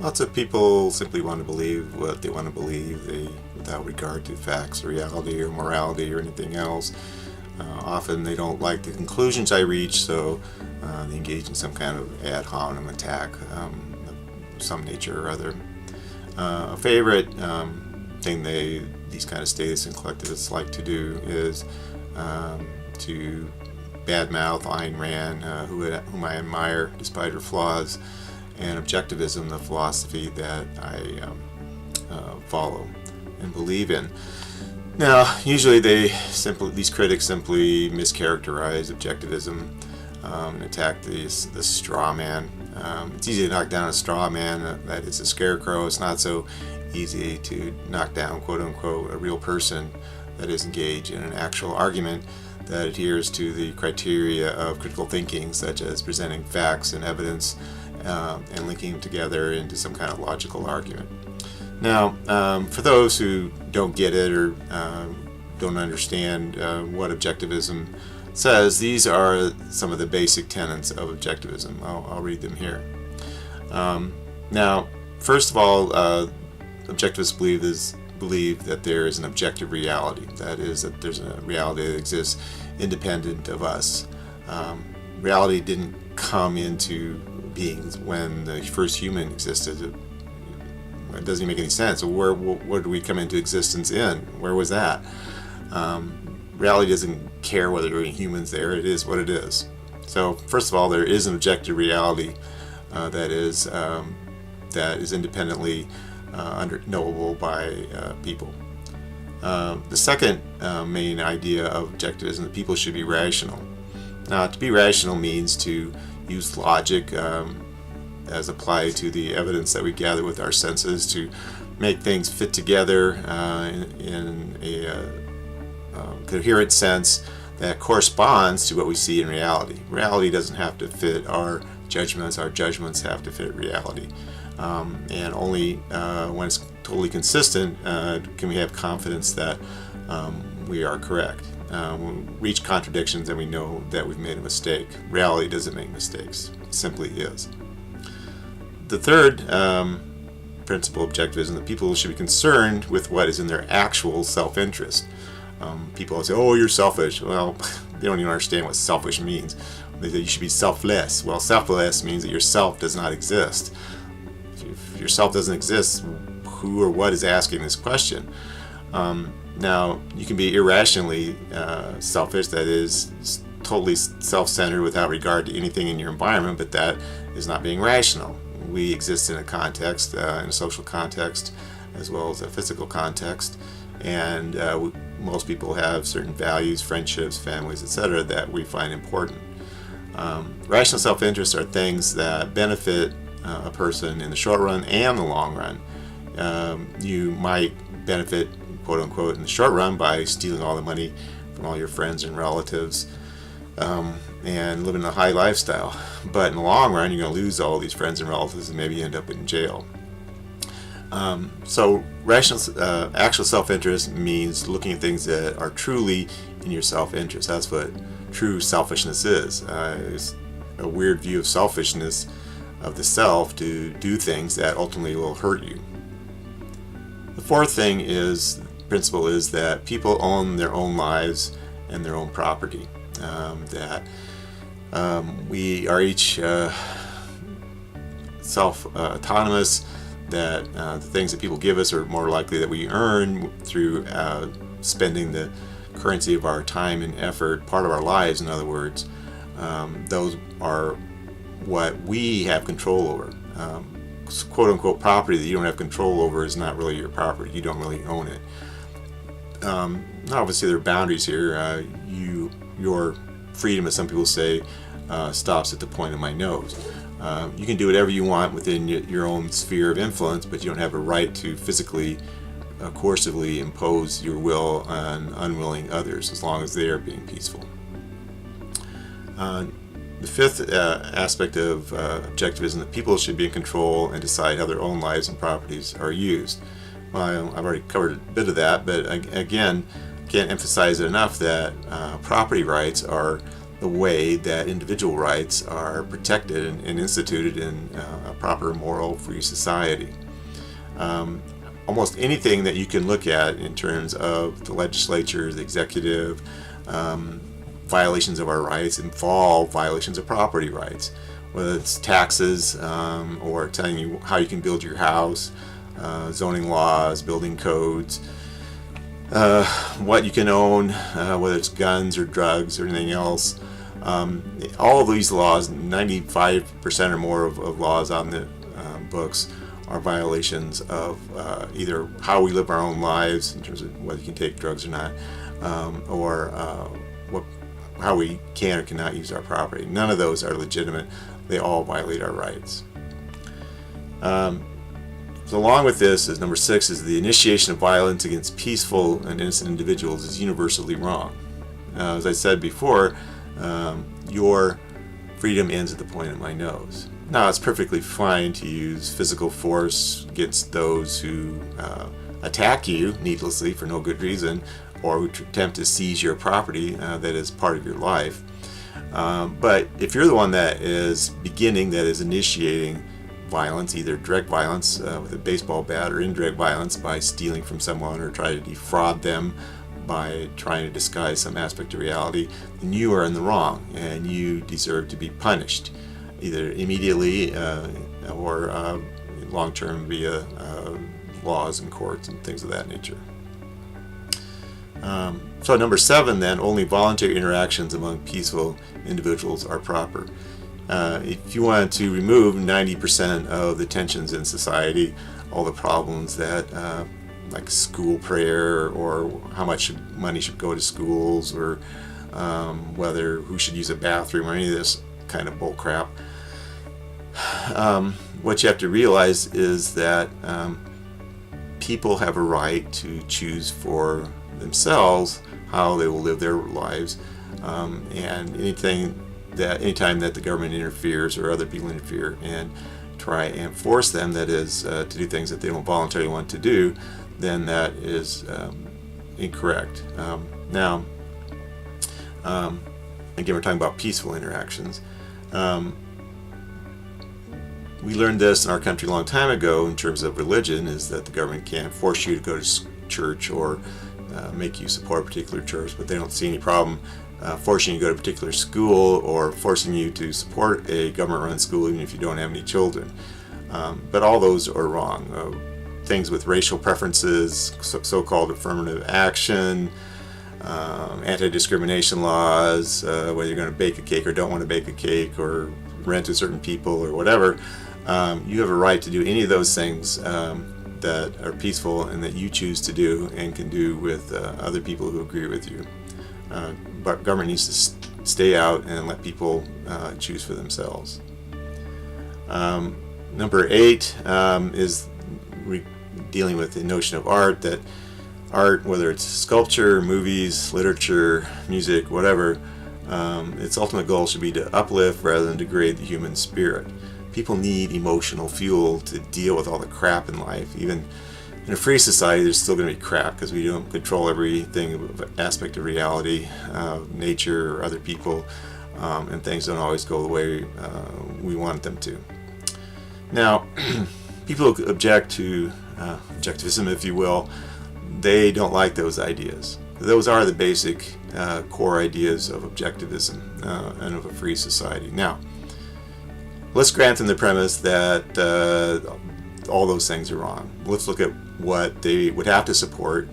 Lots of people simply want to believe what they want to believe, without regard to facts, reality, or morality, or anything else. Often they don't like the conclusions I reach, so they engage in some kind of ad hominem attack of some nature or other. A favorite thing these kind of statists and collectivists like to do is to badmouth Ayn Rand, whom I admire despite her flaws, and Objectivism, the philosophy that I follow and believe in. Now, usually these critics simply mischaracterize Objectivism and attack the straw man. It's easy to knock down a straw man that is a scarecrow. It's not so easy to knock down, quote unquote, a real person that is engaged in an actual argument that adheres to the criteria of critical thinking, such as presenting facts and evidence and linking them together into some kind of logical argument. Now, for those who don't get it or don't understand what Objectivism says, these are some of the basic tenets of Objectivism. I'll read them here. Now, first of all, Objectivists believe that there is an objective reality. That is, that there's a reality that exists independent of us. Reality didn't come into being when the first human existed. It doesn't make any sense. So where did we come into existence in? Where was that? Reality doesn't care whether there are humans there. It is what it is. So first of all, there is an objective reality that is independently knowable by people. The second main idea of Objectivism is that people should be rational. Now, to be rational means to use logic as applied to the evidence that we gather with our senses to make things fit together in a coherent sense that corresponds to what we see in reality. Reality doesn't have to fit our judgments have to fit reality. And only when it's totally consistent can we have confidence that we are correct. When we reach contradictions, then we know that we've made a mistake. Reality doesn't make mistakes. It simply is. The third principle of Objectivism, that people should be concerned with what is in their actual self-interest. People say, oh, you're selfish. Well, they don't even understand what selfish means. They say you should be selfless. Well, selfless means that yourself does not exist. If yourself doesn't exist, who or what is asking this question? Now, you can be irrationally selfish, that is totally self-centered without regard to anything in your environment, but that is not being rational. We exist in a context, in a social context, as well as a physical context, and most people have certain values, friendships, families, etc. that we find important. Rational self-interests are things that benefit a person in the short run and the long run. You might benefit, quote unquote, in the short run by stealing all the money from all your friends and relatives and living a high lifestyle. But in the long run, you're going to lose all these friends and relatives and maybe end up in jail. So rational, actual self-interest means looking at things that are truly in your self-interest. That's what true selfishness is. It's a weird view of selfishness of the self to do things that ultimately will hurt you. The fourth principle is that people own their own lives and their own property. That we are each self-autonomous, that the things that people give us are more likely that we earn through spending the currency of our time and effort, part of our lives, in other words. Those are what we have control over. Quote-unquote property that you don't have control over is not really your property. You don't really own it. Obviously, there are boundaries here. Your freedom, as some people say, stops at the point of my nose. You can do whatever you want within your own sphere of influence, but you don't have a right to physically, coercively impose your will on unwilling others, as long as they are being peaceful. The fifth aspect of Objectivism, that people should be in control and decide how their own lives and properties are used. Well, I've already covered a bit of that, but again, can't emphasize it enough that property rights are the way that individual rights are protected and instituted in a proper, moral, free society. Almost anything that you can look at in terms of the legislature, the executive, violations of our rights involve violations of property rights, whether it's taxes or telling you how you can build your house, zoning laws, building codes, what you can own, whether it's guns or drugs or anything else. All of these laws, 95% or more of laws on the books, are violations of either how we live our own lives in terms of whether you can take drugs or not, or how we can or cannot use our property. None of those are legitimate. They all violate our rights. So along with this, is number 6, is the initiation of violence against peaceful and innocent individuals is universally wrong. As I said before, your freedom ends at the point of my nose. Now, it's perfectly fine to use physical force against those who attack you needlessly for no good reason, or who attempt to seize your property that is part of your life. But if you're the one that is initiating violence, either direct violence with a baseball bat, or indirect violence by stealing from someone or trying to defraud them by trying to disguise some aspect of reality, then you are in the wrong and you deserve to be punished, either immediately or long-term via laws and courts and things of that nature. So number 7 then, only voluntary interactions among peaceful individuals are proper. If you want to remove 90% of the tensions in society, all the problems that like school prayer, or how much money should go to schools, or who should use a bathroom, or any of this kind of bull crap, what you have to realize is that people have a right to choose for themselves how they will live their lives, and anytime that the government interferes or other people interfere and try and force them, that is, to do things that they don't voluntarily want to do, then that is incorrect. Now, again, we're talking about peaceful interactions. We learned this in our country a long time ago in terms of religion, is that the government can't force you to go to church or make you support a particular church, but they don't see any problem forcing you to go to a particular school or forcing you to support a government-run school even if you don't have any children. But all those are wrong. Things with racial preferences, so-called affirmative action, anti-discrimination laws, whether you're going to bake a cake or don't want to bake a cake, or rent to certain people or whatever, you have a right to do any of those things that are peaceful and that you choose to do and can do with other people who agree with you. But government needs to stay out and let people choose for themselves. Number 8 is dealing with the notion of art, that art, whether it's sculpture, movies, literature, music, whatever, its ultimate goal should be to uplift rather than degrade the human spirit. People need emotional fuel to deal with all the crap in life. Even in a free society, there's still going to be crap because we don't control everything aspect of reality, nature, or other people, and things don't always go the way we want them to. Now, people who object to objectivism, if you will, they don't like those ideas. Those are the basic core ideas of objectivism and of a free society. Now, let's grant them the premise that all those things are wrong. Let's look at what they would have to support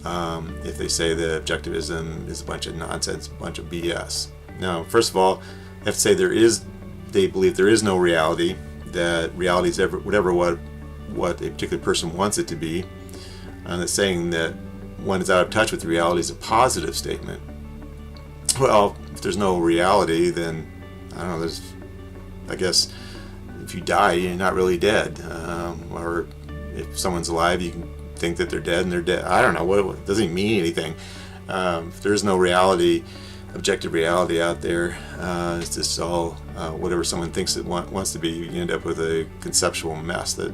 if they say that objectivism is a bunch of nonsense, a bunch of BS. Now, first of all, I have to say they believe there is no reality, that reality is whatever what a particular person wants it to be, and that saying that one is out of touch with reality is a positive statement. Well, if there's no reality, then I don't know, I guess if you die, you're not really dead. Or if someone's alive, you can think that they're dead and they're dead. I don't know, it doesn't even mean anything. If there's no reality, objective reality out there, it's just all whatever someone thinks it wants to be. You end up with a conceptual mess that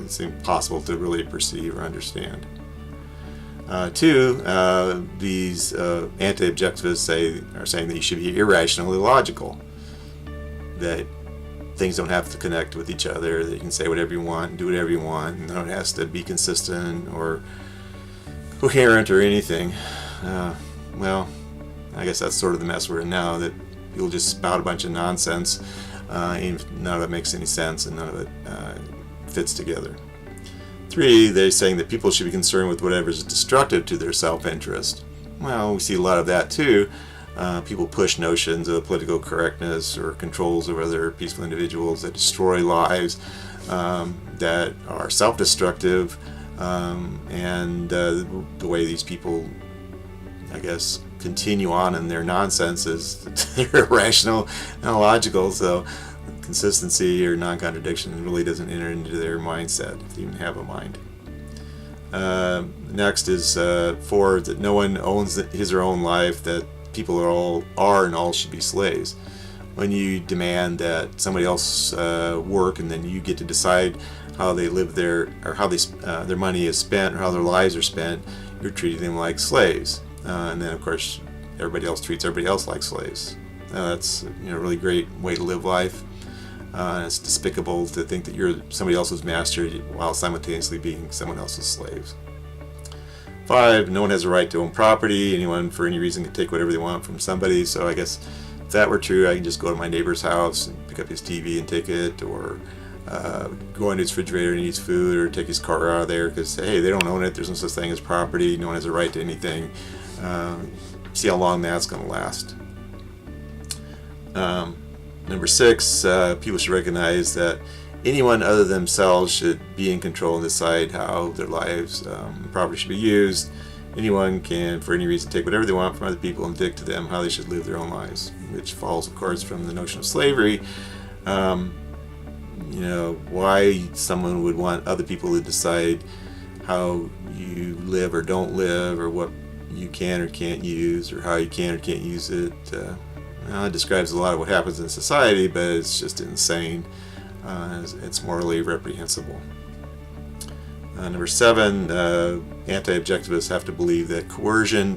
it's impossible to really perceive or understand. Two, these anti-objectivists are saying that you should be irrationally logical, that things don't have to connect with each other, that you can say whatever you want and do whatever you want, and no one has to be consistent or coherent or anything. Well, I guess that's sort of the mess we're in now, that people just spout a bunch of nonsense, even if none of it makes any sense and none of it fits together. Three, they're saying that people should be concerned with whatever is destructive to their self-interest. Well, we see a lot of that too. People push notions of political correctness or controls over other peaceful individuals that destroy lives, that are self-destructive, and the way these people, I guess, continue on in their nonsense is they're irrational and illogical, so consistency or non-contradiction really doesn't enter into their mindset, if they even have a mind. Next is 4, that no one owns his or her own life, that people are and all should be slaves. When you demand that somebody else work and then you get to decide how they live or how their money is spent or how their lives are spent, you're treating them like slaves. And then of course everybody else treats everybody else like slaves. That's a really great way to live life. It's despicable to think that you're somebody else's master while simultaneously being someone else's slaves. 5, no one has a right to own property. Anyone for any reason can take whatever they want from somebody. So I guess if that were true, I can just go to my neighbor's house and pick up his TV and take it, or go into his refrigerator and eat his food, or take his car out of there because, hey, they don't own it. There's no such thing as property. No one has a right to anything. See how long that's going to last. Number 6, people should recognize that anyone other than themselves should be in control and decide how their lives and property should be used. Anyone can, for any reason, take whatever they want from other people and dictate to them how they should live their own lives, which follows, of course, from the notion of slavery. Why someone would want other people to decide how you live or don't live, or what you can or can't use, or how you can or can't use it. It describes a lot of what happens in society, but it's just insane. It's morally reprehensible. Number 7, anti-objectivists have to believe that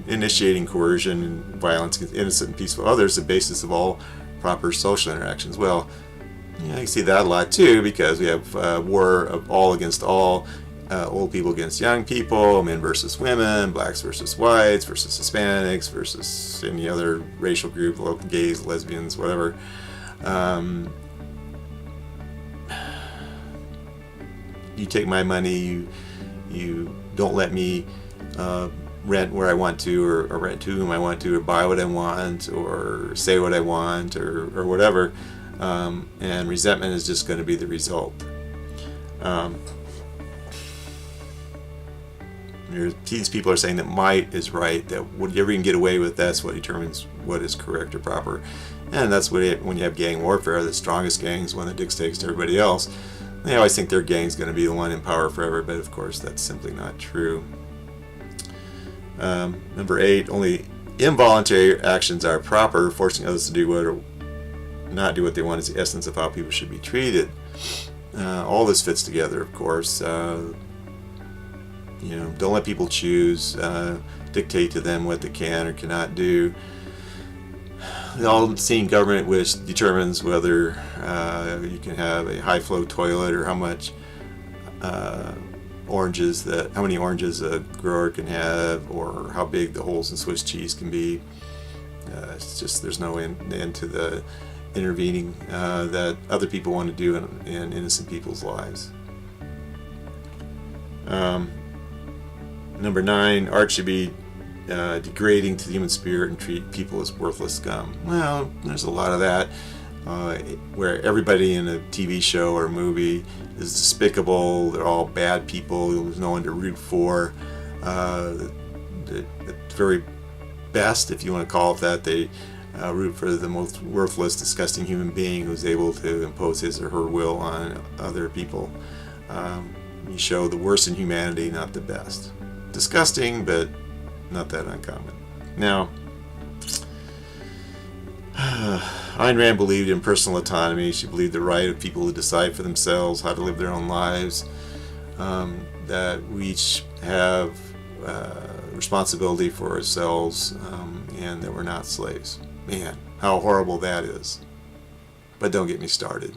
initiating coercion and violence against innocent and peaceful others is the basis of all proper social interactions. Well, you see that a lot too, because we have war of all against all, old people against young people, men versus women, blacks versus whites versus Hispanics versus any other racial group, gays, lesbians, whatever. You take my money, you don't let me rent where I want to, or rent to whom I want to, or buy what I want, or say what I want, or whatever. And resentment is just going to be the result. These people are saying that might is right, that whatever you can get away with, that's what determines what is correct or proper. And that's when you have gang warfare, the strongest gang is one that dictates to everybody else. They always think their gang's going to be the one in power forever, but of course that's simply not true. Number 8, only involuntary actions are proper. Forcing others to do what or not do what they want is the essence of how people should be treated. All this fits together, of course. Don't let people choose, dictate to them what they can or cannot do. The all-seeing government which determines whether you can have a high-flow toilet, or how many oranges a grower can have, or how big the holes in Swiss cheese can be. It's just there's no end to the intervening that other people want to do in innocent people's lives. Number 9, art should be degrading to the human spirit and treat people as worthless scum. Well, there's a lot of that, where everybody in a TV show or movie is despicable. They're all bad people. There's no one to root for. At the very best, if you want to call it that, they root for the most worthless, disgusting human being who's able to impose his or her will on other people. You show the worst in humanity, not the best. Disgusting, but not that uncommon. Now, Ayn Rand believed in personal autonomy. She believed the right of people to decide for themselves how to live their own lives, that we each have responsibility for ourselves, and that we're not slaves. Man, how horrible that is. But don't get me started.